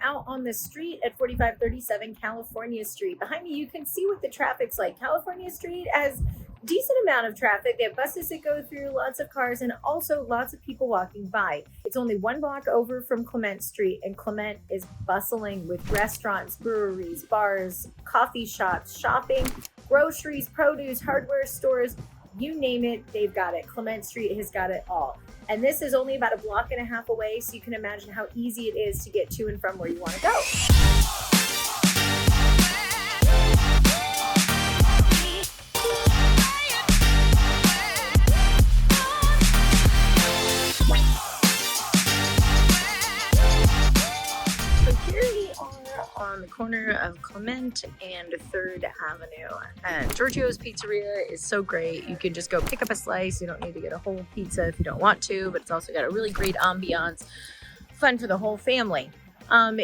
out on the street at 4537 California Street. Behind me, you can see what the traffic's like. California Street has decent amount of traffic. They have buses that go through, lots of cars, and also lots of people walking by. It's only 1 block over from Clement Street, and Clement is bustling with restaurants, breweries, bars, coffee shops, shopping, groceries, produce, hardware stores, you name it, they've got it. Clement Street has got it all. And this is only about 1.5 blocks away, so you can imagine how easy it is to get to and from where you want to go. On the corner of Clement and 3rd Avenue. Giorgio's Pizzeria is so great. You can just go pick up a slice. You don't need to get a whole pizza if you don't want to, but it's also got a really great ambiance. Fun for the whole family.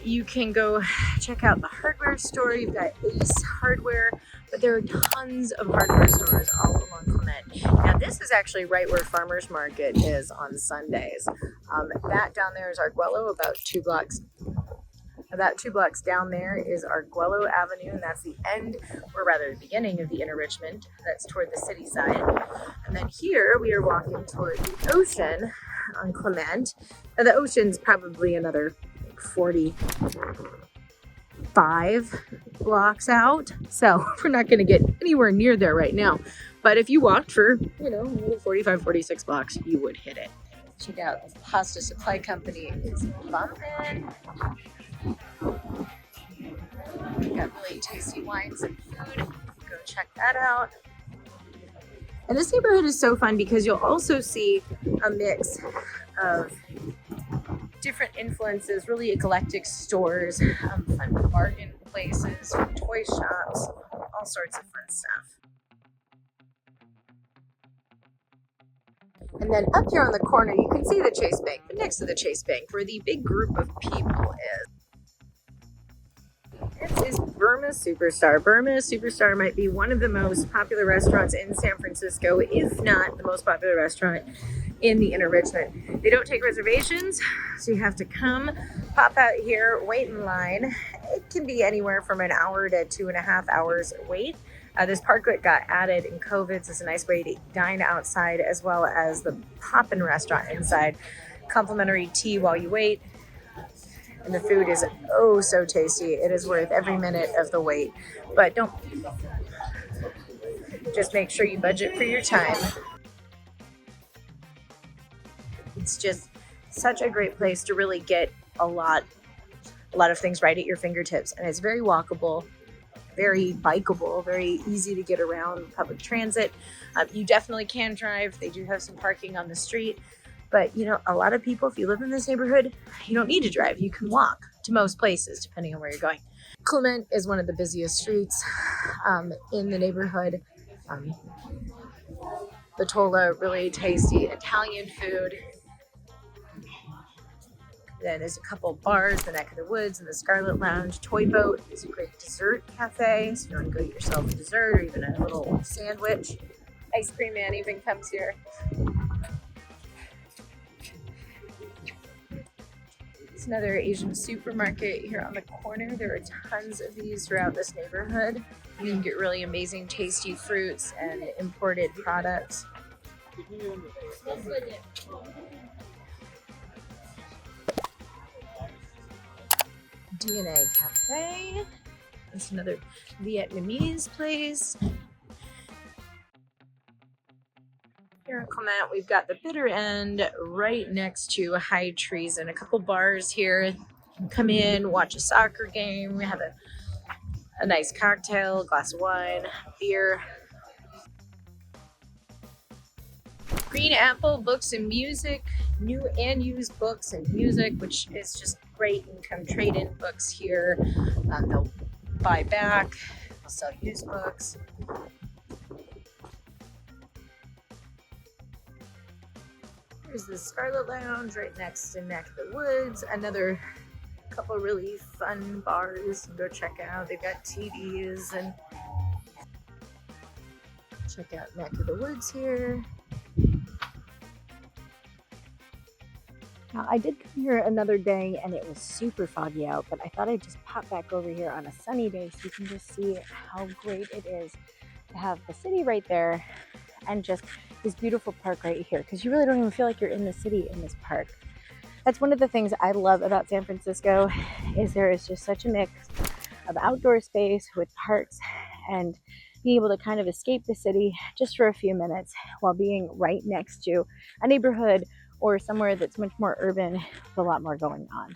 You can go check out the hardware store. You've got Ace Hardware, but there are tons of hardware stores all along Clement. Now this is actually right where Farmers Market is on Sundays. That down there is Arguello, about 2 blocks down there is Arguello Avenue, and that's the end, or rather the beginning of the Inner Richmond. That's toward the city side. And then here we are walking toward the ocean on Clement. Now the ocean's probably another 45 blocks out, so we're not going to get anywhere near there right now. But if you walked for, 45, 46 blocks, you would hit it. Check out the pasta supply company is bumping. We've got really tasty wines and food. Go check that out. And this neighborhood is so fun because you'll also see a mix of different influences, really eclectic stores, fun bargain places, toy shops, all sorts of fun stuff. And then up here on the corner, you can see the Chase Bank, but next to the Chase Bank, where the big group of people is. This is Burma Superstar. Burma Superstar might be one of the most popular restaurants in San Francisco, if not the most popular restaurant in the Inner Richmond. They don't take reservations, so you have to come, pop out here, wait in line. It can be anywhere from an hour to 2.5 hours wait. This parklet got added in COVID, so it's a nice way to dine outside, as well as the Poppin' restaurant inside. Complimentary tea while you wait. And the food is oh so tasty. It is worth every minute of the wait. But just make sure you budget for your time. It's just such a great place to really get a lot of things right at your fingertips. And it's very walkable, very bikeable, very easy to get around public transit. You definitely can drive. They do have some parking on the street. But, a lot of people, if you live in this neighborhood, you don't need to drive. You can walk to most places, depending on where you're going. Clement is one of the busiest streets in the neighborhood. Batola, really tasty Italian food. Then there's a couple bars, the Neck of the Woods and the Scarlet Lounge. Toy Boat is a great dessert cafe, so you want to go get yourself a dessert or even a little sandwich. Ice Cream Man even comes here. It's another Asian supermarket here on the corner. There are tons of these throughout this neighborhood. You can get really amazing, tasty fruits and imported products. DNA Cafe. It's another Vietnamese place. Here in Clement, we've got the bitter end right next to High Trees and a couple bars here. You can come in, watch a soccer game, have a nice cocktail, glass of wine, beer. Green Apple Books and Music, new and used books and music, which is just great. You can come trade in books here. They'll buy back, they'll sell used books. There's the Scarlet Lounge right next to Neck of the Woods. Another couple really fun bars to go check out. They've got TVs and check out Neck of the Woods here. Now, I did come here another day and it was super foggy out, but I thought I'd just pop back over here on a sunny day so you can just see how great it is to have the city right there and just this beautiful park right here, because you really don't even feel like you're in the city in this park. That's one of the things I love about San Francisco, is there is just such a mix of outdoor space with parks and being able to kind of escape the city just for a few minutes while being right next to a neighborhood or somewhere that's much more urban with a lot more going on.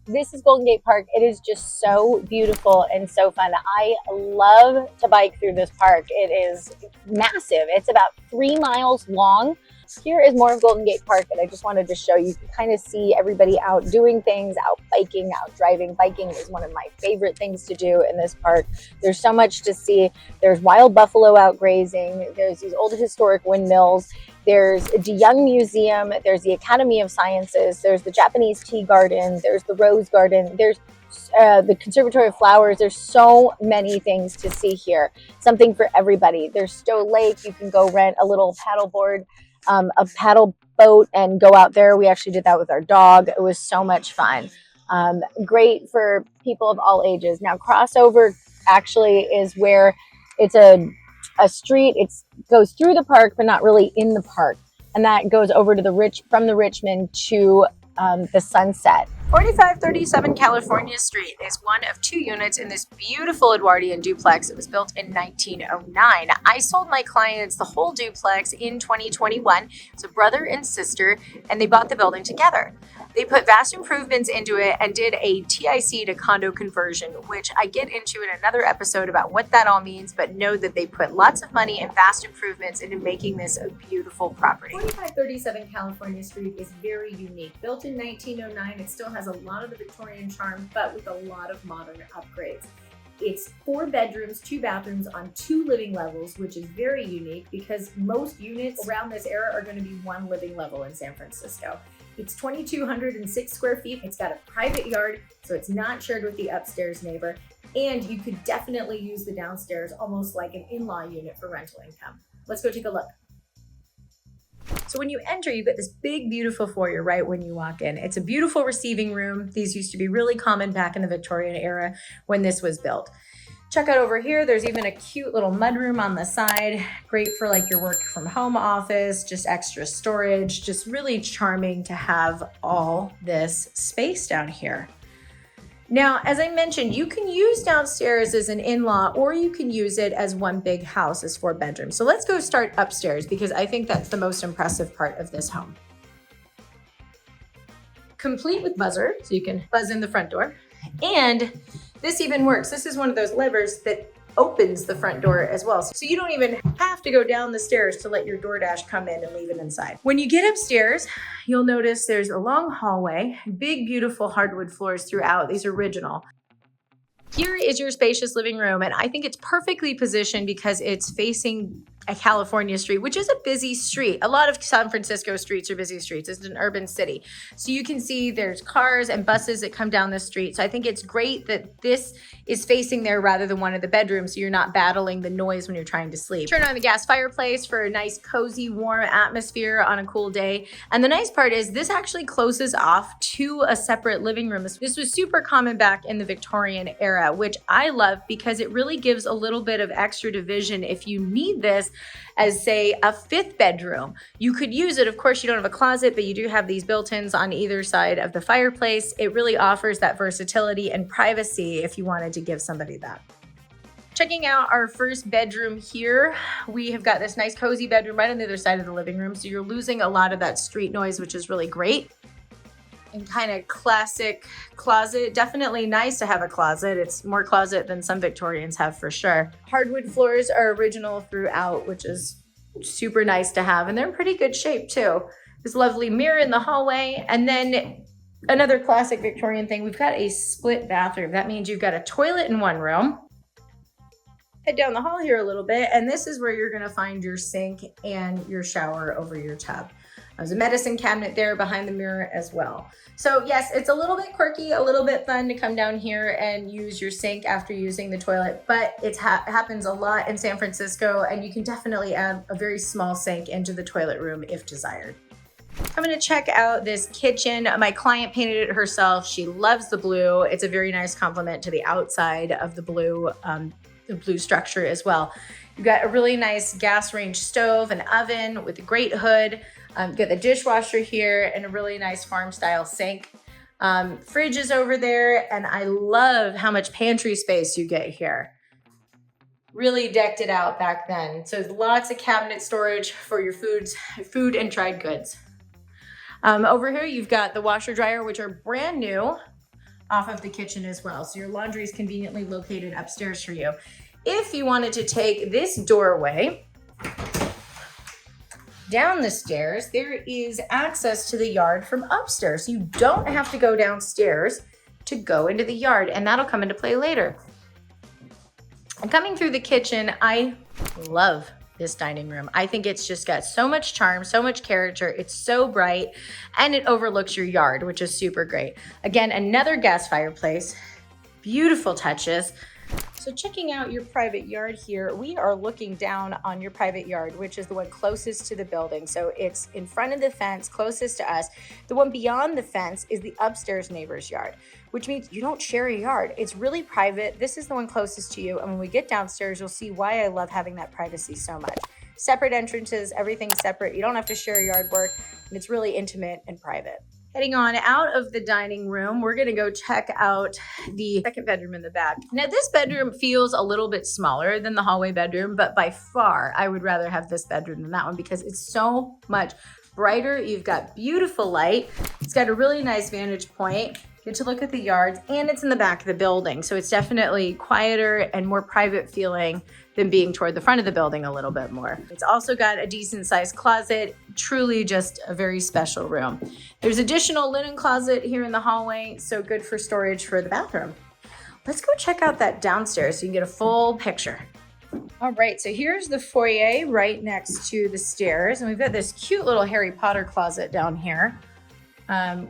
This is Golden Gate Park. It is just so beautiful and so fun. I love to bike through this park. It is massive. It's about 3 miles long. Here is more of Golden Gate Park, and I just wanted to show you, kind of see everybody out doing things, out biking, out driving. Biking is one of my favorite things to do in this park. There's so much to see. There's wild buffalo out grazing. There's these old historic windmills. There's the Young Museum. There's the Academy of Sciences. There's the Japanese Tea Garden. There's the Rose Garden. There's the Conservatory of Flowers. There's so many things to see here. Something for everybody. There's Stowe Lake. You can go rent a little paddleboard, a paddle boat, and go out there. We actually did that with our dog. It was so much fun. Great for people of all ages. Now, crossover actually is where it's a street. It goes through the park, but not really in the park. And that goes over to from the Richmond to the Sunset. 4537 California Street is one of 2 units in this beautiful Edwardian duplex. It was built in 1909. I sold my clients the whole duplex in 2021. It's a brother and sister, and they bought the building together. They put vast improvements into it and did a TIC to condo conversion, which I get into in another episode about what that all means, but know that they put lots of money and vast improvements into making this a beautiful property. 4537 California Street is very unique. Built in 1909, it still has a lot of the Victorian charm, but with a lot of modern upgrades. It's 4 bedrooms, 2 bathrooms on 2 living levels, which is very unique because most units around this era are going to be 1 living level in San Francisco. It's 2,206 square feet. It's got a private yard, so it's not shared with the upstairs neighbor. And you could definitely use the downstairs almost like an in-law unit for rental income. Let's go take a look. So when you enter, you get this big, beautiful foyer right when you walk in. It's a beautiful receiving room. These used to be really common back in the Victorian era when this was built. Check out over here. There's even a cute little mudroom on the side. Great for like your work from home office, just extra storage. Just really charming to have all this space down here. Now, as I mentioned, you can use downstairs as an in-law, or you can use it as one big house as 4 bedrooms. So let's go start upstairs because I think that's the most impressive part of this home. Complete with buzzer, so you can buzz in the front door. And this even works. This is one of those levers that opens the front door as well. So you don't even have to go down the stairs to let your DoorDash come in and leave it inside. When you get upstairs, you'll notice there's a long hallway, big, beautiful hardwood floors throughout. These are original. Here is your spacious living room, and I think it's perfectly positioned because it's facing a California street, which is a busy street. A lot of San Francisco streets are busy streets. It's an urban city. So you can see there's cars and buses that come down the street. So I think it's great that this is facing there rather than one of the bedrooms, so you're not battling the noise when you're trying to sleep. Turn on the gas fireplace for a nice, cozy, warm atmosphere on a cool day. And the nice part is this actually closes off to a separate living room. This was super common back in the Victorian era, which I love because it really gives a little bit of extra division if you need this as, say, a 5th bedroom. You could use it. Of course, you don't have a closet, but you do have these built-ins on either side of the fireplace. It really offers that versatility and privacy if you wanted to give somebody that. Checking out our first bedroom here, we have got this nice cozy bedroom right on the other side of the living room. So you're losing a lot of that street noise, which is really great. And kind of classic closet. Definitely nice to have a closet. It's more closet than some Victorians have for sure. Hardwood floors are original throughout, which is super nice to have. And they're in pretty good shape too. This lovely mirror in the hallway. And then another classic Victorian thing, we've got a split bathroom. That means you've got a toilet in one room. Head down the hall here a little bit, and this is where you're gonna find your sink and your shower over your tub. There's a medicine cabinet there behind the mirror as well. So yes, it's a little bit quirky, a little bit fun to come down here and use your sink after using the toilet, but it happens a lot in San Francisco, and you can definitely add a very small sink into the toilet room if desired. I'm gonna check out this kitchen. My client painted it herself. She loves the blue. It's a very nice complement to the outside of the blue structure as well. You've got a really nice gas range stove, an oven with a great hood. You've got the dishwasher here and a really nice farm style sink. Fridge is over there, and I love how much pantry space you get here. Really decked it out back then. So lots of cabinet storage for your food and dried goods. Over here, you've got the washer dryer, which are brand new off of the kitchen as well. So your laundry is conveniently located upstairs for you. If you wanted to take this doorway down the stairs, there is access to the yard from upstairs. You don't have to go downstairs to go into the yard, and that'll come into play later. And coming through the kitchen, I love this dining room. I think it's just got so much charm, so much character. It's so bright, and it overlooks your yard, which is super great. Again, another gas fireplace, beautiful touches. So checking out your private yard here, we are looking down on your private yard, which is the one closest to the building. So it's in front of the fence, closest to us. The one beyond the fence is the upstairs neighbor's yard, which means you don't share a yard. It's really private. This is the one closest to you. And when we get downstairs, you'll see why I love having that privacy so much. Separate entrances, everything's separate. You don't have to share yard work, and it's really intimate and private. Heading on out of the dining room, we're gonna go check out the second bedroom in the back. Now this bedroom feels a little bit smaller than the hallway bedroom, but by far I would rather have this bedroom than that one because it's so much brighter. You've got beautiful light. It's got a really nice vantage point. Get to look at the yards, and it's in the back of the building. So it's definitely quieter and more private feeling than being toward the front of the building a little bit more. It's also got a decent sized closet, truly just a very special room. There's additional linen closet here in the hallway, so good for storage for the bathroom. Let's go check out that downstairs so you can get a full picture. All right, so here's the foyer right next to the stairs, and we've got this cute little Harry Potter closet down here,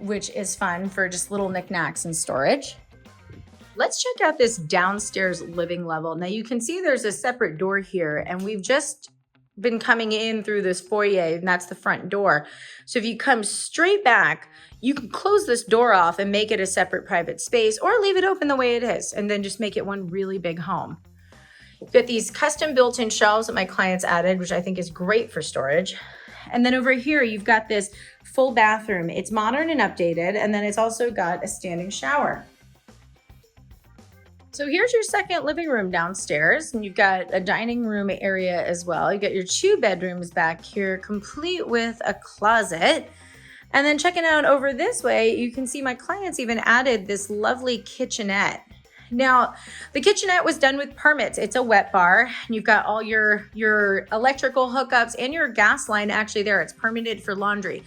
which is fun for just little knickknacks and storage. Let's check out this downstairs living level. Now you can see there's a separate door here, and we've just been coming in through this foyer, and that's the front door. So if you come straight back, you can close this door off and make it a separate private space, or leave it open the way it is, and then just make it one really big home. You've got these custom built-in shelves that my clients added, which I think is great for storage. And then over here, you've got this full bathroom. It's modern and updated, and then it's also got a standing shower. So here's your second living room downstairs, and you've got a dining room area as well. You got your 2 bedrooms back here, complete with a closet. And then checking out over this way, you can see my clients even added this lovely kitchenette. Now, the kitchenette was done with permits. It's a wet bar, and you've got all your electrical hookups and your gas line actually there. It's permitted for laundry.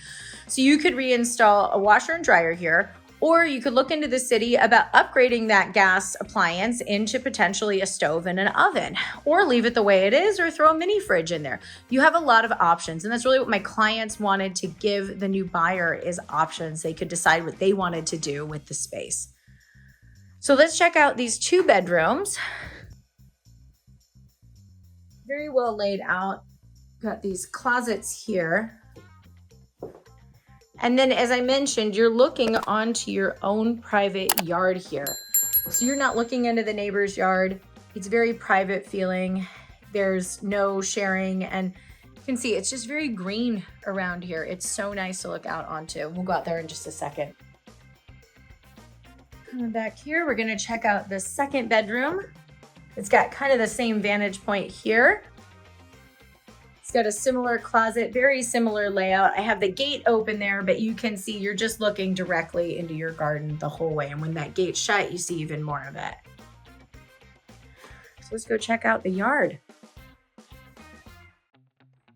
So you could reinstall a washer and dryer here, or you could look into the city about upgrading that gas appliance into potentially a stove and an oven, or leave it the way it is, or throw a mini fridge in there. You have a lot of options, and that's really what my clients wanted to give the new buyer is options. They could decide what they wanted to do with the space. So let's check out these 2 bedrooms. Very well laid out. Got these closets here. And then, as I mentioned, you're looking onto your own private yard here. So you're not looking into the neighbor's yard. It's very private feeling. There's no sharing, and you can see it's just very green around here. It's so nice to look out onto. We'll go out there in just a second. Coming back here, we're gonna check out the second bedroom. It's got kind of the same vantage point here. It's got a similar closet, very similar layout. I have the gate open there, but you can see you're just looking directly into your garden the whole way. And when that gate's shut, you see even more of it. So let's go check out the yard.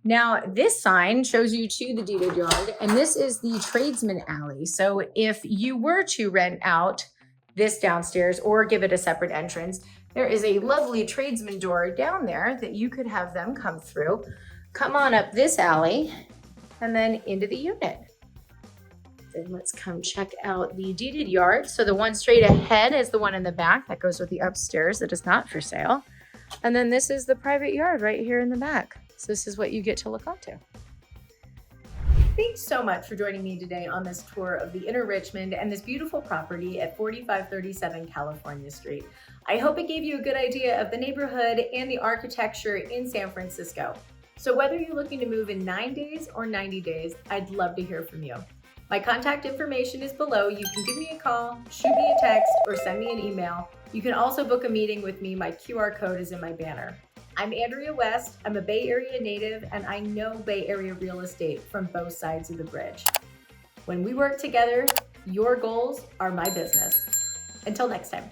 Now, this sign shows you to the deeded yard, and this is the tradesman alley. So if you were to rent out this downstairs or give it a separate entrance, there is a lovely tradesman door down there that you could have them come through. Come on up this alley, and then into the unit. Then let's come check out the deeded yard. So the one straight ahead is the one in the back that goes with the upstairs that is not for sale. And then this is the private yard right here in the back. So this is what you get to look onto. Thanks so much for joining me today on this tour of the Inner Richmond and this beautiful property at 4537 California Street. I hope it gave you a good idea of the neighborhood and the architecture in San Francisco. So whether you're looking to move in 9 days or 90 days, I'd love to hear from you. My contact information is below. You can give me a call, shoot me a text, or send me an email. You can also book a meeting with me. My QR code is in my banner. I'm Andrea West. I'm a Bay Area native, and I know Bay Area real estate from both sides of the bridge. When we work together, your goals are my business. Until next time.